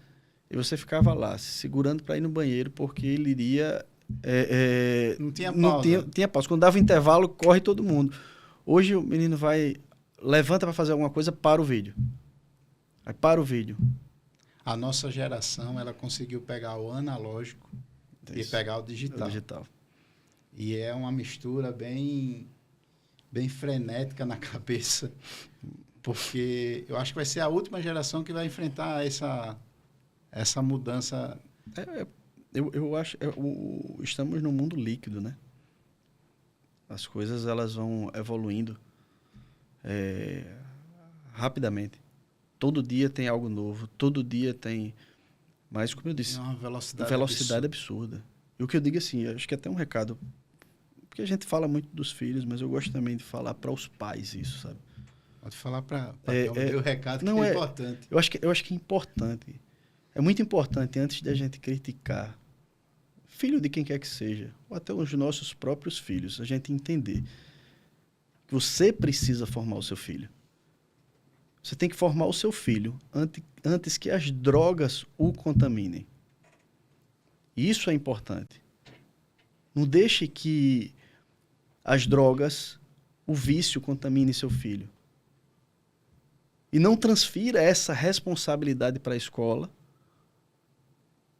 e você ficava lá, se segurando para ir no banheiro, porque ele iria... não tinha pausa. Não tinha pausa. Quando dava intervalo, corre todo mundo. Hoje o menino levanta para fazer alguma coisa, para o vídeo. Aí para o vídeo. A nossa geração, ela conseguiu pegar o analógico e pegar o digital. E é uma mistura bem frenética na cabeça, porque eu acho que vai ser a última geração que vai enfrentar essa mudança. Eu acho estamos num mundo líquido, né? As coisas elas vão evoluindo rapidamente. Todo dia tem algo novo, todo dia tem... Mas, como eu disse, uma velocidade absurda. E o que eu digo assim, acho que até um recado, porque a gente fala muito dos filhos, mas eu gosto também de falar para os pais isso, sabe? Pode falar para o recado que é importante. Eu acho que é importante. É muito importante, antes de a gente criticar filho de quem quer que seja, ou até os nossos próprios filhos, a gente entender que você precisa formar o seu filho. Você tem que formar o seu filho antes que as drogas o contaminem. Isso é importante. Não deixe que as drogas, o vício, contamine seu filho. E não transfira essa responsabilidade para a escola.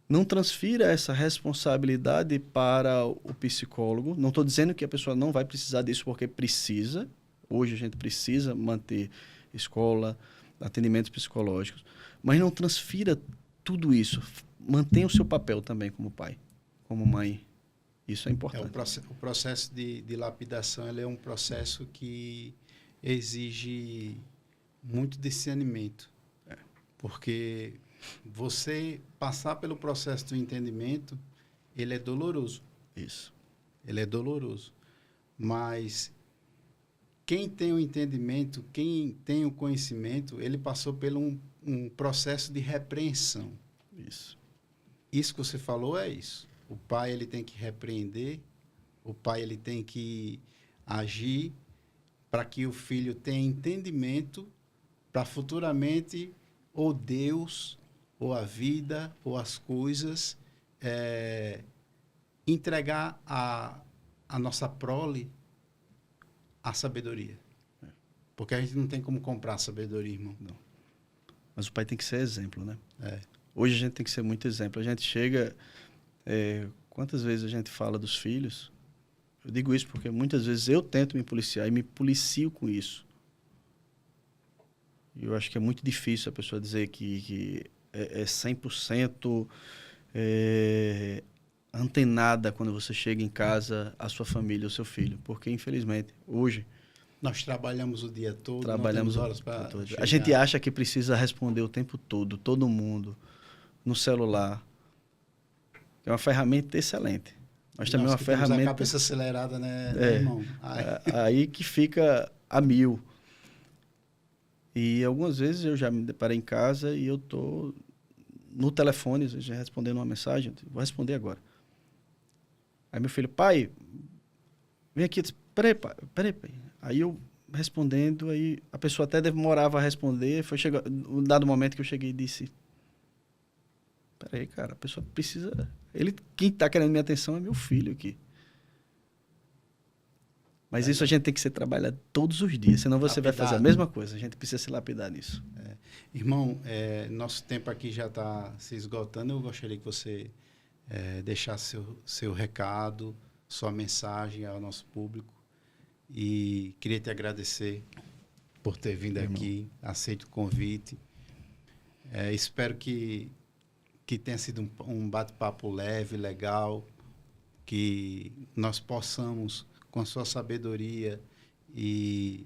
Não transfira essa responsabilidade para o psicólogo. Não estou dizendo que a pessoa não vai precisar disso, porque precisa. Hoje a gente precisa manter escola, atendimentos psicológicos, mas não transfira tudo isso. Mantenha o seu papel também como pai, como mãe. Isso é importante. O processo de lapidação, ele é um processo que exige muito discernimento. Porque você passar pelo processo do entendimento, ele é doloroso. Isso. Ele é doloroso. Mas quem tem o entendimento, quem tem o conhecimento, ele passou por um processo de repreensão. Isso. Isso que você falou é isso. O pai, ele tem que repreender, o pai, ele tem que agir para que o filho tenha entendimento para futuramente ou Deus, ou a vida, ou as coisas, entregar a nossa prole a sabedoria. Porque a gente não tem como comprar sabedoria, irmão. Não. Mas o pai tem que ser exemplo, né? É. Hoje a gente tem que ser muito exemplo. A gente chega Quantas vezes a gente fala dos filhos? Eu digo isso porque muitas vezes eu tento me policiar e me policio com isso. E eu acho que é muito difícil a pessoa dizer que é 100% antenada quando você chega em casa, a sua família, o seu filho. Porque, infelizmente, hoje... Nós trabalhamos o dia todo, trabalhamos não temos horas para chegar. A gente acha que precisa responder o tempo todo mundo, no celular. É uma ferramenta excelente. Mas também é uma ferramenta... a cabeça acelerada, né, irmão? Aí que fica a 1000. E algumas vezes eu já me deparei em casa e eu tô no telefone, já respondendo uma mensagem, vou responder agora. Aí meu filho, pai, vem aqui, peraí, pai. Aí eu respondendo, aí a pessoa até demorava a responder, foi chegar um dado momento que eu cheguei e disse, peraí, cara, a pessoa precisa... Quem está querendo minha atenção é meu filho aqui. Mas isso a gente tem que ser trabalhado todos os dias, senão você vai fazer a mesma coisa. A gente precisa se lapidar nisso. Irmão, nosso tempo aqui já está se esgotando. Eu gostaria que você deixasse seu recado, sua mensagem ao nosso público. E queria te agradecer por ter vindo aqui, aceito o convite. Espero que tenha sido um bate-papo leve, legal, que nós possamos, com a sua sabedoria e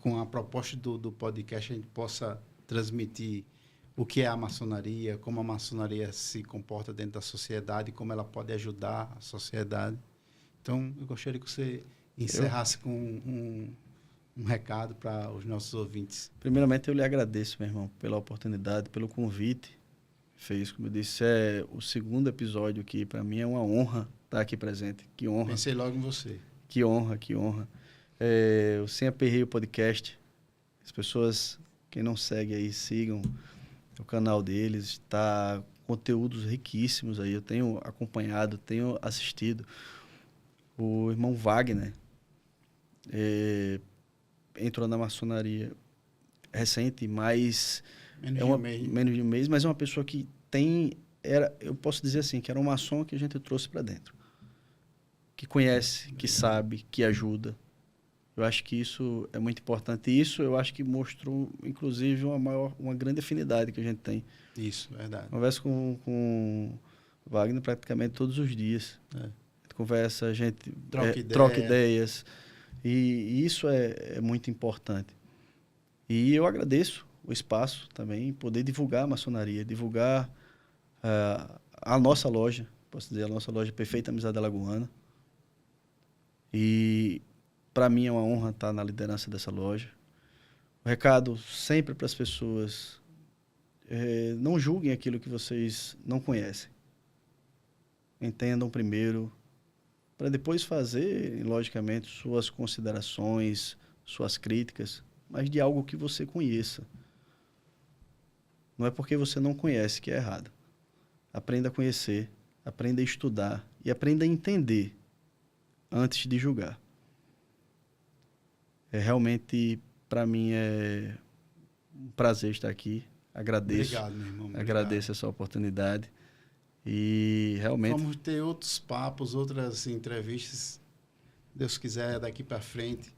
com a proposta do podcast, a gente possa transmitir o que é a maçonaria, como a maçonaria se comporta dentro da sociedade, como ela pode ajudar a sociedade. Então, eu gostaria que você encerrasse com um recado para os nossos ouvintes. Primeiramente, eu lhe agradeço, meu irmão, pela oportunidade, pelo convite. Fez, como eu disse, é o segundo episódio que, para mim, é uma honra estar aqui presente. Que honra. Pensei logo em você. Que honra, que honra. O Sem Aperreio Podcast. As pessoas, quem não segue aí, sigam o canal deles. Está conteúdos riquíssimos aí. Eu tenho acompanhado, tenho assistido. O irmão Wagner entrou na maçonaria recente, mas... Menos de um mês, mas é uma pessoa que eu posso dizer assim, que era um maçom que a gente trouxe para dentro. Que conhece, que sabe, que ajuda. Eu acho que isso é muito importante. E isso eu acho que mostrou, inclusive, uma grande afinidade que a gente tem. Isso, verdade. Converso com o Wagner praticamente todos os dias. A gente conversa, a gente troca ideias. E isso é muito importante. E eu agradeço o espaço também, poder divulgar a maçonaria, divulgar a nossa loja, posso dizer, a nossa loja Perfeita Amizade Alagoana. E para mim é uma honra estar na liderança dessa loja. O recado sempre para as pessoas, não julguem aquilo que vocês não conhecem. Entendam primeiro, para depois fazer, logicamente, suas considerações, suas críticas, mas de algo que você conheça. Não é porque você não conhece que é errado. Aprenda a conhecer, aprenda a estudar e aprenda a entender antes de julgar. Realmente, para mim, é um prazer estar aqui. Agradeço. Obrigado, meu irmão. Agradeço essa oportunidade. E realmente... Vamos ter outros papos, outras entrevistas, Deus quiser, daqui para frente.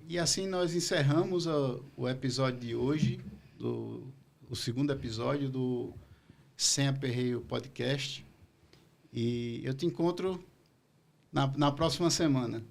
E assim nós encerramos o episódio de hoje, o segundo episódio do Sem Aperreio Podcast. E eu te encontro na próxima semana.